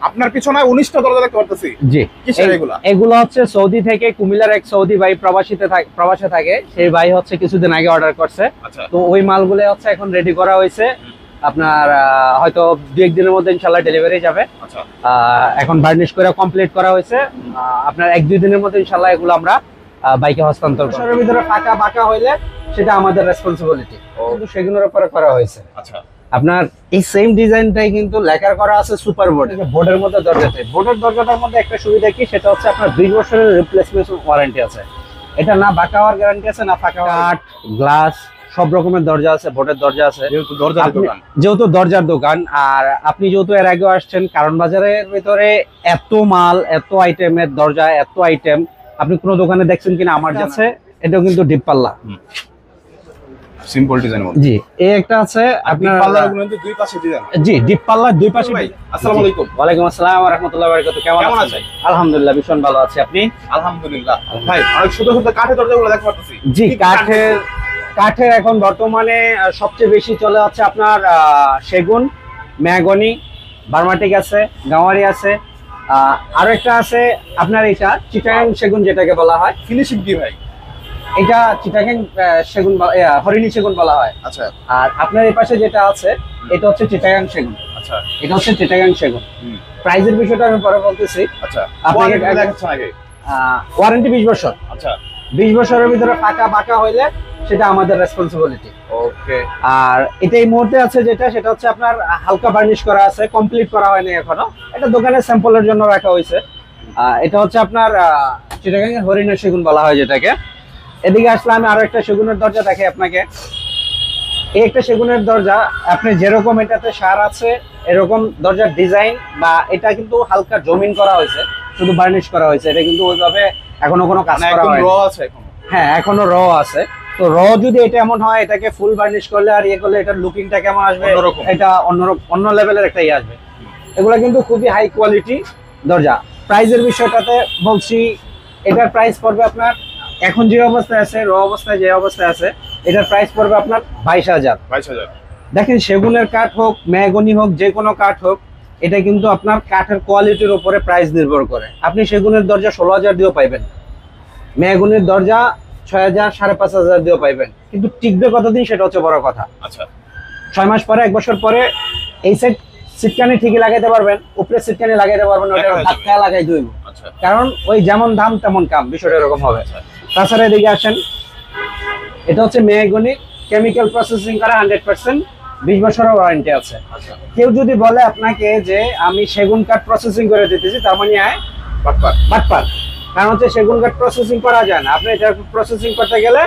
আপনার পিছনে 19টা দরজা দেখতে পারতেছি। জি, কিসের এগুলা? এগুলো হচ্ছে সৌদি থেকে, কুমিল্লার এক সৌদি ভাই প্রবাসে থাকে, সেই ভাই হচ্ছে কিছুদিন আগে অর্ডার করছে। আচ্ছা। তো ওই মালগুলো হচ্ছে এখন রেডি করা হয়েছে, আপনার হয়তো 2-1 দিনের মধ্যে ইনশাআল্লাহ ডেলিভারি যাবে। আচ্ছা। এখন বার্নিশ করে কমপ্লিট করা হয়েছে, আপনার 1-2 দিনের মধ্যে ইনশাআল্লাহ এগুলো আমরা বাইকে হস্তান্তর করব। এর ভিতরে ফাঁকা বাঁকা হইলে সেটা আমাদের রেসপন্সিবিলিটি, কিন্তু সেগুলোর উপরে করা হয়েছে। আচ্ছা। আপনার এই সেম ডিজাইনটাই কিন্তু লেকার করা আছে সুপার বোর্ড, বোর্ডের মধ্যে দরজাতে। বোর্ডের দরজাটার মধ্যে একটা সুবিধা কি, সেটা হচ্ছে আপনার 20 বছরের রিপ্লেসমেন্ট ওয়ারেন্টি আছে। এটা না বাঁকা হওয়ার গ্যারান্টি আছে, না ফাঁকা। কাঠ, গ্লাস, সব রকমের দরজা আছে, বোর্ডের দরজা আছে, যেহেতু দরজার দোকান। আর আপনি যেহেতু এর আগে আসছেন, কারণ বাজারের ভিতরে এত মাল, এত আইটেমের দরজা, এত আইটেম আপনি কোনো দোকানে দেখছেন কিনা আমার কাছে। এটাও কিন্তু ডিপ পাল্লা, সিম্পল ডিজাইন মধ্যে। জি, এই একটা আছে আপনার পাল্লাগুলো কিন্তু দুই পাশে ডিজাইন। জি, ডিপ পাল্লার দুই পাশে। ভাই আসসালামু আলাইকুম। ওয়ালাইকুম আসসালাম ওয়া রাহমাতুল্লাহি ওয়া বারাকাতুহু। কেমন আছেন? আলহামদুলিল্লাহ ভীষণ ভালো আছি, আপনি? আলহামদুলিল্লাহ। ভাই অনেক সুন্দর সুন্দর কাঠের দরজাগুলো দেখতে পাচ্ছি। জি, কাঠের এখন বর্তমানে সবচেয়ে বেশি চলে হচ্ছে আপনার সেগুন, মেহগনি, বার্মাটিক আছে, গাওয়ারি আছে, আরো একটা আছে আপনার এটা চিটাগাং সেগুন যেটাকে বলা হয়। ফিনিশিং কি ভাই? এটা চিটাগাং সেগুন, হরিণী সেগুন বলা হয়। আচ্ছা। আর আপনার এই পাশে যেটা আছে এটা হচ্ছে চিটাগাং সেগুন। আচ্ছা। এটা হচ্ছে চিটাগাং সেগুন। প্রাইসের বিষয়টা আমি পরে বলতেছি। আচ্ছা। আপনাকে দেখাচ্ছেন আগে। ওয়ারেন্টি 20 বছর। আচ্ছা। 20 বছরের ভিতরে ফাঁকা বাঁকা হইলে সেটা আমাদের রেসপন্সিবিলিটি। ওকে। আর এটা এই মুহূর্তে আছে যেটা, সেটা হচ্ছে আপনার হালকা বার্নিশ করা আছে, কমপ্লিট করা হয়নি এখনো। এটা দোকানে স্যাম্পলের জন্য রাখা হয়েছে। এটা হচ্ছে আপনার চিটাগাং এর হরিণী সেগুন বলা হয় যেটাকে। এদিকে আসলে আমি আরো একটা সেগুনের দরজা দেখাই আপনাকে। এই একটা সেগুনের দরজা, আপনি যেরকম এটাতে সার আছে এরকম দরজার ডিজাইন, বা এটা কিন্তু হালকা জমিন করা হয়েছে, শুধু বার্নিশ করা হয়েছে। এটা কিন্তু ওইভাবে এখনো কোনো কাজ করা হয়নি। র আছে এখনো? হ্যাঁ, এখনো র আছে। তো র যদি এটা এমন হয়, এটাকে ফুল বার্নিশ করলে আর ইয়ে করলে এটার লুকিংটা কেমন আসবে, এটা অন্য লেভেলের একটা ইয়ে আসবে। এগুলা কিন্তু খুবই হাই কোয়ালিটি দরজা। প্রাইসের বিষয়টাতে বলছি, এটার প্রাইস পড়বে আপনার, এখন যে অবস্থায় আছে, র অবস্থায় যে অবস্থায় আছে, এটার প্রাইস পড়বে আপনার 22,000। 22,000। দেখেন, সেগুনের কাঠ হোক, মেহগনি হোক, যে কোনো কাঠ হোক, এটা কিন্তু আপনার কাঠের কোয়ালিটির উপরে প্রাইস নির্ভর করে। আপনি সেগুনের দরজা 16,000 দিয়েও পাইবেন, মেহগনির দরজা 6,000, 5,500 দিয়েও পাইবেন, কিন্তু টিকবে কতদিন সেটা হচ্ছে বড় কথা। আচ্ছা। 6 মাস পরে, 1 বছর পরে এই সেট সিটকানি ঠিকই লাগাইতে পারবেন, উপরে সিটকানি লাগাইতে পারবেন, ওটা ধাক্কা লাগাই দইব। আচ্ছা। কারণ ওই যেমন দাম তেমন কাম, বিষয়টা এরকম হবে। তাছাড়া এদিকে আসেন, এটা হচ্ছে মেহগনি, কেমিক্যাল প্রসেসিং করা 100%, 20 বছরের ওয়ারেন্টি আছে। কেউ যদি বলে আপনাকে যে আমি সেগুন কাঠ প্রসেসিং করে দিতেছি, তার মানে বাটপার। কারণ হচ্ছে সেগুন কাঠ প্রসেসিং করা যায় না। আপনি এটা প্রসেসিং করতে গেলে,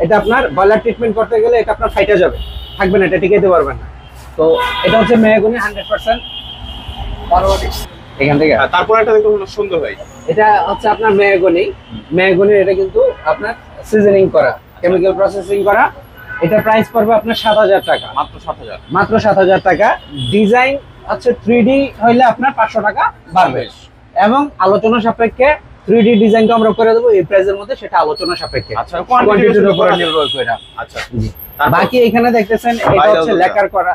এটা আপনার বয়লার ট্রিটমেন্ট করতে গেলে এটা আপনার ফাইটা যাবে, থাকবে না, এটা টিকাইতে পারবেন না। তো এটা হচ্ছে মেহগনি 100% এখান থেকে। তারপর একটা দেখতে সুন্দর ভাই, এটা হচ্ছে আপনার মেহগনি, এটা কিন্তু আপনার সিজনিং করা, কেমিক্যাল প্রসেসিং করা। এটা প্রাইস পড়বে আপনার 7,000 টাকা, মাত্র 7,000 টাকা। ডিজাইন হচ্ছে 3D হইলে আপনার 500 টাকা বাড়বে, এবং আলোচনা সাপেক্ষে 3D ডিজাইনটা আমরা করে দেবো এই প্রাইসের মধ্যে, সেটা আলোচনা সাপেক্ষে। আচ্ছা, কোয়ান্টিটির উপর নির্ভর করে। আচ্ছা। বাকি এখানে দেখতেছেন, এটা হচ্ছে লেকার করা,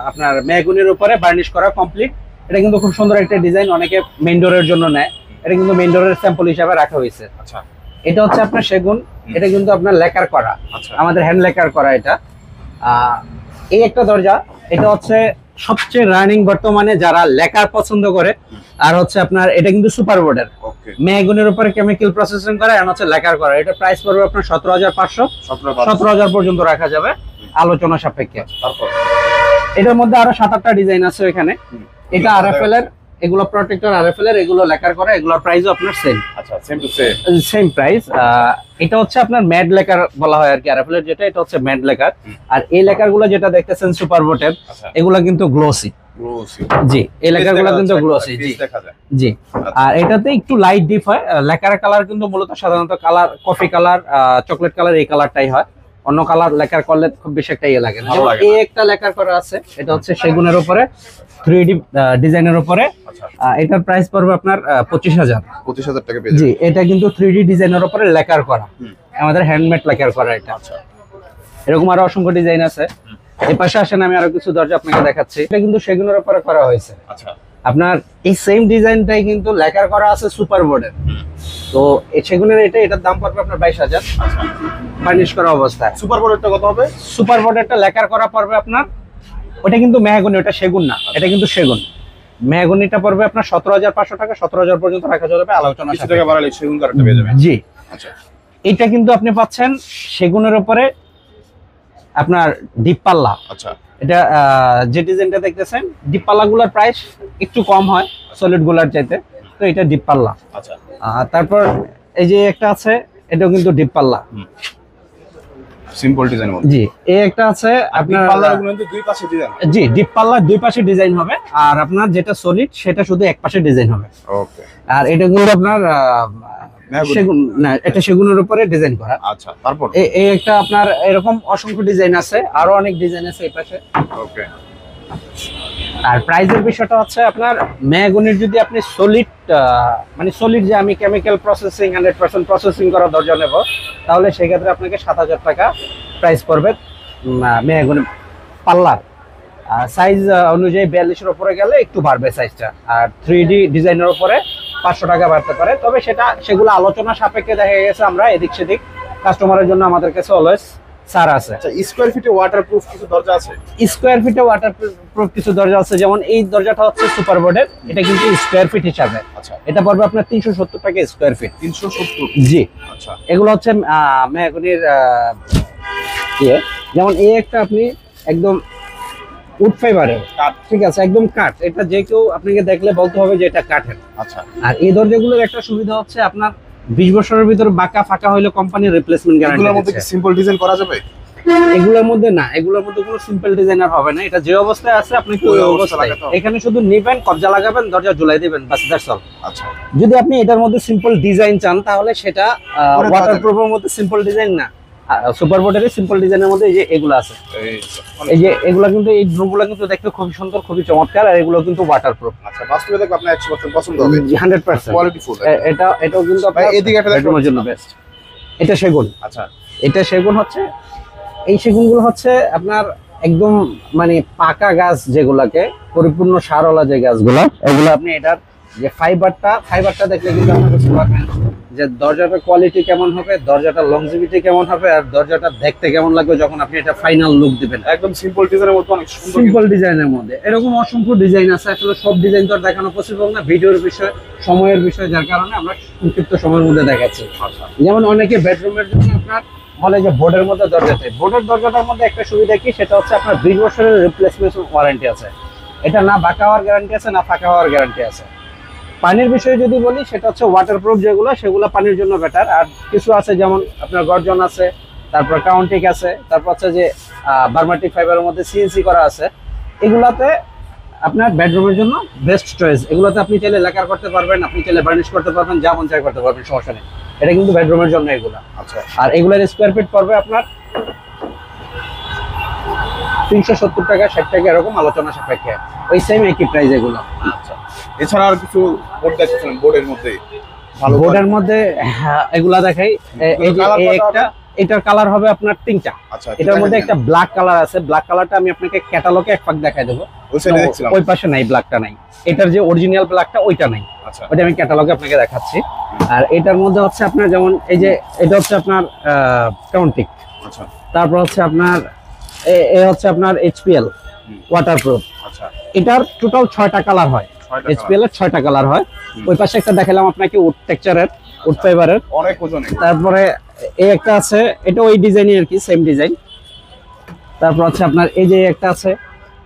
আপনার মেহগনির উপরে বার্নিশ করা কমপ্লিট। এটা কিন্তু খুব সুন্দর একটা ডিজাইন, অনেকে মেইন ডোরের জন্য নেয়। এটা কিন্তু মেইন ডোরের স্যাম্পল হিসাবে রাখা হয়েছে। আচ্ছা। এটা হচ্ছে আপনার সেগুন, এটা কিন্তু আপনার লেকার করা, আমাদের হ্যান্ড লেকার করা। এটা এই একটা দরজা, এটা হচ্ছে সবচেয়ে রানিং বর্তমানে যারা লেকার পছন্দ করে। আর হচ্ছে আপনার এটা কিন্তু সুপার বোর্ডের, মেহগনির উপরে কেমিক্যাল প্রসেসিং করা, আর হচ্ছে লেকার করা। এটা প্রাইস পড়বে আপনার 17,500, 17,000 পর্যন্ত রাখা যাবে আলোচনা সাপেক্ষে। এটার মধ্যে আরো 7-8টা ডিজাইন আছে এখানে। এটা আরএফএল এর, এগুলো প্রোটেক্টর আরএফএল এর, এগুলো লেকার করা, এগুলোর প্রাইসও আপনার সেম। আচ্ছা, সেম প্রাইস। এটা হচ্ছে আপনার ম্যাড লেকার বলা হয় আর কি, আরএফএল এর যেটা, এটা হচ্ছে ম্যাড লেকার। আর এই লেকারগুলো যেটা দেখতেছেন সুপার বোর্ডের, এগুলো কিন্তু গ্লোসি। জি, এই লেকারগুলো কিন্তু গ্লোসি। জি। আর এটাতে একটু লাইট ডিপ হয়। লেকারের কালার কিন্তু মূলত সাধারণত colour coffee colour, chocolate colour, এই কালারটাই হয়। অন্য কালার লেকার করলে খুব বেশি একটা ইয়ে লাগে না। এই একটা লেকার করা আছে, এটা হচ্ছে সেগুনের উপরে 3D ডিজাইনের উপরে। এটার প্রাইস পড়বে আপনার 25,000 টাকা। জি, এটা কিন্তু 3D ডিজাইনের উপরে লেকার করা, আমাদের হ্যান্ডমেড লেকার করা এটা। এরকম আরো অসংখ্য ডিজাইন আছে। এই পাশে আসেন, আমি আরো কিছু দরজা আপনাকে দেখাচ্ছি। এটা কিন্তু সেগুনের উপরে করা হয়েছে। আপনার এই সেম ডিজাইনটাই কিন্তু লেকার করা আছে সুপার বোর্ডের। তো এই সেগুনের এটার দাম পড়বে আপনার 22,000 আচ্ছা ফার্নিশ করা অবস্থায়। সুপার বোর্ডেরটা কত হবে? সুপার বোর্ডেরটা লেকার করা পড়বে আপনার, ওটা কিন্তু মেহগনি, ওটা সেগুন না, এটা কিন্তু সেগুন। মেহগনিটা পড়বে আপনার 17,500 টাকা, 17,000 পর্যন্ত রাখা যাবে আলোচনা। কিছু টাকা বাড়ালে সেগুন কাঠটা পেয়ে যাবেন। জি আচ্ছা এটা কিন্তু আপনি পাচ্ছেন সেগুনের উপরে আপনার ডিপ পাল্লা। আচ্ছা এটা যে ডিজাইনটা দেখতেছেন ডিপ পাল্লাগুলোর প্রাইস একটু কম হয় সলিড গুলার চাইতে, তো এটা ডিপ পাল্লা। আচ্ছা তারপর এই যে একটা আছে, এটাও কিন্তু ডিপ পাল্লা। সিম্পল ডিজাইন মধ্যে। জি এই একটা আছে আপনার পাল্লাগুলো কিন্তু দুই পাশে ডিজাইন। জি ডিপ পাল্লার দুই পাশে ডিজাইন হবে, আর আপনার যেটা সলিড সেটা শুধু এক পাশে ডিজাইন হবে। ওকে আর এটা কিন্তু আপনার সেগুন না, এটা সেগুনের উপরে ডিজাইন করা। আচ্ছা তারপর এই একটা আপনার এরকম অসংখ্য ডিজাইন আছে, আরো অনেক ডিজাইন আছে এই পাশে। ওকে আর প্রাইসের বিষয়টা হচ্ছে আপনার মেহগনির যদি আপনি সলিড মানে সলিড যে আমি কেমিক্যাল প্রসেসিং 100% প্রসেসিং করা দরজা নেব, তাহলে সেক্ষেত্রে আপনাকে 7,000 টাকা প্রাইস পড়বে মেহগনি পাল্লার। সাইজ অনুযায়ী 42-এর উপরে গেলে একটু বাড়বে সাইজটা, আর 3D ডিজাইনের উপরে 500 টাকা বাড়তে পারে। তবে সেগুলো আলোচনা সাপেক্ষে দেখা গেছে, আমরা এদিক সেদিক কাস্টমারের জন্য আমাদের কাছে অলওয়েজ ছাড় আছে। আচ্ছা স্কয়ার ফিটে ওয়াটারপ্রুফ কিছু দরজা আছে? স্কয়ার ফিটে ওয়াটারপ্রুফ কিছু দরজা আছে, যেমন এই দরজাটা হচ্ছে সুপার বোর্ডের, এটা কিন্তু স্কয়ার ফিট হিসাবে। আচ্ছা এটা পড়বে আপনার 370 টাকা স্কয়ার ফিট। 370? জি আচ্ছা এগুলো হচ্ছে মেহগনির যেমন এই একটা আপনি একদম উড ফাইবারের কাঠ। ঠিক আছে, একদম কাঠ। এটা যে কেউ আপনাকে দেখলে বলতে হবে যে এটা কাঠের। আচ্ছা আর এই দরজাগুলোর একটা সুবিধা হচ্ছে আপনার 20 বছরের ভিতরে বাঁকা ফাঁকা হলে কোম্পানির রিপ্লেসমেন্ট গ্যারান্টি এগুলোর মধ্যে কি দিচ্ছে। সিম্পল ডিজাইন করা যাবে? এগুলোর মধ্যে না, এগুলোর মধ্যে কোনো সিম্পল ডিজাইনার হবে না। এটা যে অবস্থায় আছে আপনি ওই ওই অবস্থায় অবস্থায় লাগাতে হবে। এখানে শুধু নেবেন, কবজা লাগাবেন, দরজা ঝুলাই দিবেন, বাস দ্যাটস অল। আচ্ছা যদি আপনি এটার মধ্যে সিম্পল ডিজাইন চান তাহলে সেটা করে দেওয়া ওয়াটারপ্রুফের মধ্যে সিম্পল ডিজাইন না, সুপার বোর্ডের সিম্পল ডিজাইনের মধ্যে এই যে এগুলো আছে, এই এই যে এগুলো কিন্তু এই ড্রুমগুলো কিন্তু দেখতে খুবই সুন্দর, খুবই চমৎকার, আর এগুলো কিন্তু ওয়াটারপ্রুফ আচ্ছা বাস্তবে দেখো আপনার 100% পছন্দ হবে। 100%। Quality full. এটাও কিন্তু ভাই আপনার এদিকে একটা দেখো। বেডরুমের জন্য বেস্ট। এটা সেগুন। আচ্ছা এটা সেগুন হচ্ছে, এই সেগুনগুলো হচ্ছে আপনার একদম মানে পাকা গাছ, যেগুলাকে পরিপূর্ণ সারওয়ালা যে গাছগুলো, এগুলো আপনি এটার যে ফাইবারটা দেখলে কিন্তু আপনি বুঝতে পারবেন যে দরজাটার কোয়ালিটি কেমন হবে, দরজাটার লংজিভিটি কেমন হবে, আর দরজাটা দেখতে কেমন লাগবে যখন আপনি এটা ফাইনাল লুক দিবেন। একদম সিম্পল ডিজাইনের মধ্যে অনেক সুন্দর। সিম্পল ডিজাইনের মধ্যে এরকম অসংখ্য ডিজাইন আছে, আসলে সব ডিজাইন তো আর দেখানো পসিবল না, ভিডিওর বিষয়, সময়ের বিষয়, যার কারণে আমরা সংক্ষিপ্ত সময়ের মধ্যে দেখাচ্ছি। আচ্ছা যেমন অনেকে বেডরুমের জন্য আপনার বলে যে বোর্ডের মধ্যে দরজা চাই। বোর্ডের দরজাটার মধ্যে একটা সুবিধা কি, সেটা হচ্ছে আপনার 20 বছরের রিপ্লেসমেন্ট ওয়ারেন্টি আছে। এটা না বাঁকা হওয়ার গ্যারান্টি আছে, না ফাঁকা হওয়ার গ্যারান্টি আছে। পানির বিষয়ে যদি বলি, সেটা হচ্ছে ওয়াটারপ্রুফ যেগুলো, সেগুলো পানির জন্য বেটার। আর কিছু আছে যেমন আপনার গর্জন আছে, তারপর কাউন্টিক আছে, তারপর হচ্ছে যে বার্মাটিক ফাইবারের মধ্যে সিএনসি করা আছে। এগুলাতে আপনার বেডরুমের জন্য বেস্ট চয়েস। এগুলোতে আপনি চাইলে লেকার করতে পারবেন, আপনি চাইলে বার্নিশ করতে পারবেন, যা মন চাই করতে পারবেন, সমস্যা নেই। এটা কিন্তু বেডরুমের জন্য এগুলো। আচ্ছা আর এগুলোর স্কোয়ার ফিট পড়বে আপনার 370 টাকা, 60 টাকা, এরকম আলোচনা সাপেক্ষে। ওই সেম একই প্রাইস এগুলো। আচ্ছা এছাড়া আর কিছু বোর্ড দেখছেন বোর্ডের মধ্যে ভালো বোর্ডের মধ্যে এগুলা দেখাই। এই যে কালার কত একটা, এটার কালার হবে আপনার 3টা। আচ্ছা এটার মধ্যে একটা ব্ল্যাক কালার আছে, ব্ল্যাক কালারটা আমি আপনাকে ক্যাটালগে এক পাক দেখাই দেবো। ওই সাইডে দেখছিলাম। ওই পাশে নাই, ব্ল্যাকটা নাই। এটার যে অরিজিনাল ব্ল্যাকটা ওইটা নাই, আচ্ছা ওইটা আমি ক্যাটালগে আপনাকে দেখাচ্ছি। আর এটার মধ্যে হচ্ছে আপনার যেমন এই যে এটা হচ্ছে আপনার কাউন্টিক, আচ্ছা তারপর হচ্ছে আপনার এ হচ্ছে আপনার এইচপিএল ওয়াটারপ্রুফ। আচ্ছা এটার টোটাল 6টা কালার হয়, 6টা এইচপিএল এর 6টা কালার হয়। ওই পাশে একটা দেখালাম আপনাকে উড টেক্সচারের, উড ফাইবারের। অনেক ওজনে। তারপরে এই একটা আছে, এটা ওই ডিজাইনই আর কি, সেম ডিজাইন। তারপর হচ্ছে আপনার এই যে একটা আছে,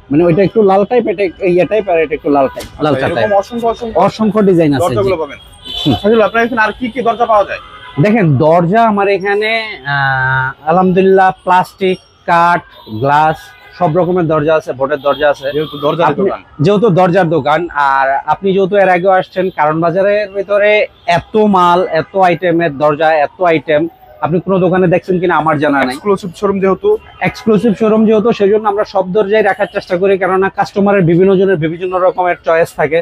মানে ওইটা একটু লাল টাইপ, এটা ইয়া টাইপ, আর এটা একটু লাল টাইপ, লাল টাইপ। এরকম অসংখ্য অসংখ্য ডিজাইন আছে। দরজাগুলো পাবেন। আসলে আপনার এখানে আর কি কি দরজা পাওয়া যায়? দেখেন দরজা আমার এখানে আলহামদুলিল্লাহ প্লাস্টিক, কাঠ, গ্লাস সব রকমের দরজা আছে, বোর্ডের দরজা আছে। যেহেতু দরজার দোকান, যেহেতু দরজার দোকান, আর আপনি যেহেতু এর আগেও আসছেন, কারণ বাজারের ভিতরে এত মাল, এত আইটেমের দরজা, এত আইটেম আপনি কোনো দোকানে দেখছেন কিনা আমার জানা নাই। এক্সক্লুসিভ শোরুম যেহেতু সেজন্য আমরা সব দরজায় রাখার চেষ্টা করি, কেননা কাস্টমারের বিভিন্ন জনের বিভিন্ন রকমের চয়েস থাকে,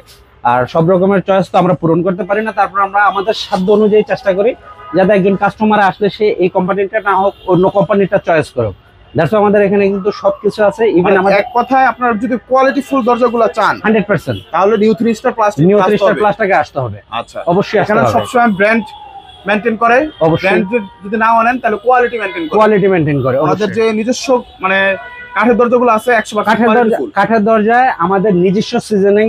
আর সব রকমের চয়েস তো আমরা পূরণ করতে পারি না। তারপর আমরা আমাদের সাধ্য অনুযায়ী চেষ্টা করি যাতে একজন কাস্টমার আসলে সে এই কোম্পানিটা না হোক, অন্য কোম্পানিটা চয়েস করুক। দ্যাটস আমাদের এখানে কিন্তু সবকিছু আছে, ইভেন মানে আমাদের এক কথায় আপনারা যদি কোয়ালিটি ফুল দরজাগুলো চান 100% তাহলে new 3 star plastic new 3 star প্লাসটাকে আসতে হবে। আচ্ছা, অবশ্যই আসতে এখানে হবে, সবসময় ব্র্যান্ড মেইনটেইন করে। অবশ্যই ব্র্যান্ড যদি নাও আনেন তাহলে কোয়ালিটি মেইনটেইন করে। কোয়ালিটি মেইনটেইন করে। আমাদের অবশ্যই যে নিজস্ব মানে কাঠের দরজাগুলো আছে 100% কাঠের কোয়ালিটি দরজা, ফুল। কাঠের দরজায় আমাদের নিজস্ব সিজনিং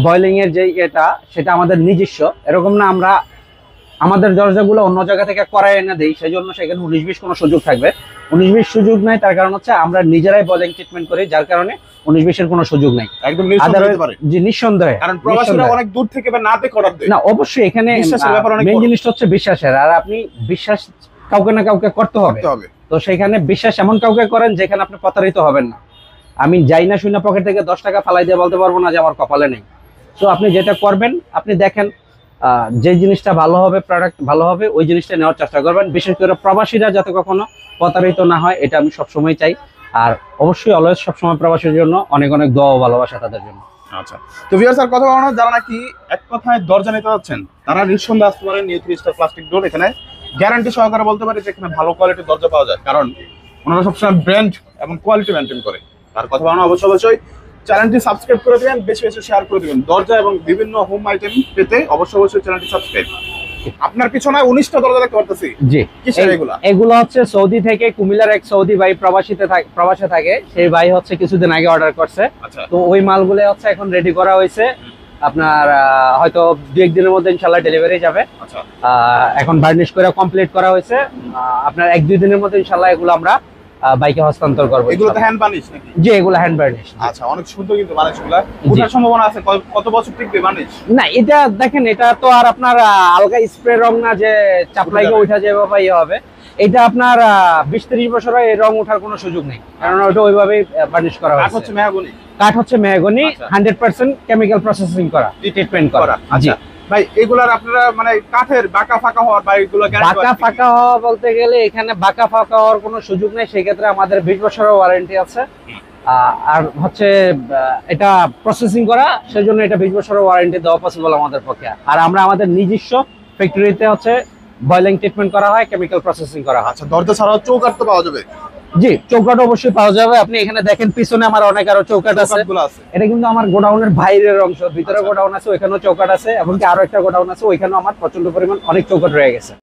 বয়লিং এর যে এটা, সেটা আমাদের নিজস্ব। এরকম না আমরা আমাদের দরজাগুলো অন্য জায়গা থেকে করায় এনে দেই, সেই জন্য সেখানে 19-20 কোনো সুযোগ থাকবে। 19-20 সুযোগ নাই, তার কারণ হচ্ছে আমরা নিজেরাই বয়লিং ট্রিটমেন্ট করি, যার কারণে 19-20 এর কোনো সুযোগ নাই। একদম নিঃসন্দেহে হতে পারে। জি নিঃসন্দেহে, কারণ প্রবাসীরা অনেক দূর থেকে বা না দেখে অর্ডার দেয়। না অবশ্যই এখানে বিশ্বাসের ব্যাপার অনেক মেইন বড়। জিনিসটা হচ্ছে বিশ্বাসের, আর আপনি বিশ্বাস কাউকে না কাউকে করতে হবে। করতে হবে। তো সেখানে বিশ্বাস এমন কাউকে করেন যেখানে আপনি প্রতারিত হবেন না। আমি যাই না শুনে পকেট থেকে 10 টাকা ফালাই দিয়ে বলতে পারবো না যে আমার কপালে নেই। তো আপনি যেটা করবেন, আপনি দেখেন যে জিনিসটা ভালো হবে, প্রোডাক্ট ভালো হবে, ওই জিনিসটা নেওয়ার চেষ্টা করবেন। বিশেষ করে প্রবাসীরা যাতে কখনো প্রতারিত না হয়, এটা আমি সবসময় চাই। আর অবশ্যই অলওয়েজ সবসময় প্রবাসীর জন্য অনেক অনেক দোয়া ও ভালোবাসা তাদের জন্য। আচ্ছা, তো ভিউয়ার্স আর কথা বলবো না, যারা নাকি এক কথায় দরজা নিতে যাচ্ছেন তারা নিঃসন্দেহে আসতে পারেন নিউ 3 স্টার প্লাস্টিক ডোর। এখানে গ্যারান্টি সহকারে বলতে পারি যে এখানে ভালো কোয়ালিটির দরজা পাওয়া যায়, কারণ ওনারা সবসময় ব্র্যান্ড এবং কোয়ালিটি মেনটেন করে। তার কথা বলবো না, অবশ্যই চ্যানেলটি সাবস্ক্রাইব করে দিবেন, বেশি বেশি শেয়ার করে দিবেন। দরজা এবং বিভিন্ন হোম আইটেম পেতে অবশ্যই চ্যানেলটি সাবস্ক্রাইব। আপনার পিছনে 19টা দরজা দেখতে পারতেছি। জি, কিসের এগুলা? এগুলো হচ্ছে সৌদি থেকে, কুমিল্লার এক সৌদি ভাই প্রবাসে থাকে, সেই ভাই হচ্ছে কিছুদিন আগে অর্ডার করছে। আচ্ছা, তো ওই মালগুলো হচ্ছে এখন রেডি করা হয়েছে। আপনার হয়তো 2-1 দিনের মধ্যে ইনশাআল্লাহ ডেলিভারি যাবে। আচ্ছা, এখন বার্নিশ করে কমপ্লিট করা হয়েছে। আপনার 1-2 দিনের মধ্যে ইনশাআল্লাহ এগুলো আমরা বাইকে হস্তান্তর করবো। এগুলো তো হ্যান্ড বার্নিশ নাকি? জি, এগুলো হ্যান্ড বার্নিশ। আচ্ছা, অনেক সুন্দর কিন্তু বার্নিশগুলো। ওঠার সম্ভাবনা আছে? কত বছর টিকবে বার্নিশ? না, এটা দেখেন, এটা তো আর আপনার আলগা স্প্রে রং না যে চাপলাইকে উঠা যাবে বা ইয়ে হবে। এটা আপনার 20-30 বছর এই রং ওঠার কোনো সুযোগ নেই, কারণ ওটা ওইভাবে বার্নিশ করা কাঠ হয়েছে। হচ্ছে মেহগনি। কাঠ হচ্ছে মেহগনি, আচ্ছা। 100% কেমিক্যাল প্রসেসিং করা, ট্রিটমেন্ট করা। জি, আচ্ছা ভাই, এগুলার আপনারা মানে কাঠের বাঁকা ফাঁকা হওয়ার বা এগুলো বাঁকা ফাঁকা হওয়া বলতে গেলে এখানে বাঁকা ফাঁকা হওয়ার কোনো সুযোগ নেই। সেক্ষেত্রে আমাদের 20 বছরের ওয়ারেন্টি আছে। আর হচ্ছে এটা প্রসেসিং করা, সেজন্য এটা 20 বছরের ওয়ারেন্টি দেওয়া পসিবল আমাদের পক্ষে। আর আমরা আমাদের নিজস্ব ফ্যাক্টরিতে হচ্ছে বয়লিং ট্রিটমেন্ট করা হয়, কেমিক্যাল প্রসেসিং করা হয়। আচ্ছা, দরজা ছাড়াও চৌকাঠ তো পাওয়া যাবে? জি, চৌকাঠ অবশ্যই পাওয়া যাবে। আপনি এখানে দেখেন পিছনে আমার অনেক আরো চৌকাঠ আছে। চৌকাঠগুলো আছে। এটা কিন্তু আমার গোডাউনের বাইরের অংশ, ভিতরে গোডাউন আছে, ওইখানেও চৌকাঠ আছে, এবং কি আরো একটা গোডাউন আছে, ওইখানেও আমার প্রচন্ড পরিমাণ অনেক চৌকাঠ রয়ে গেছে।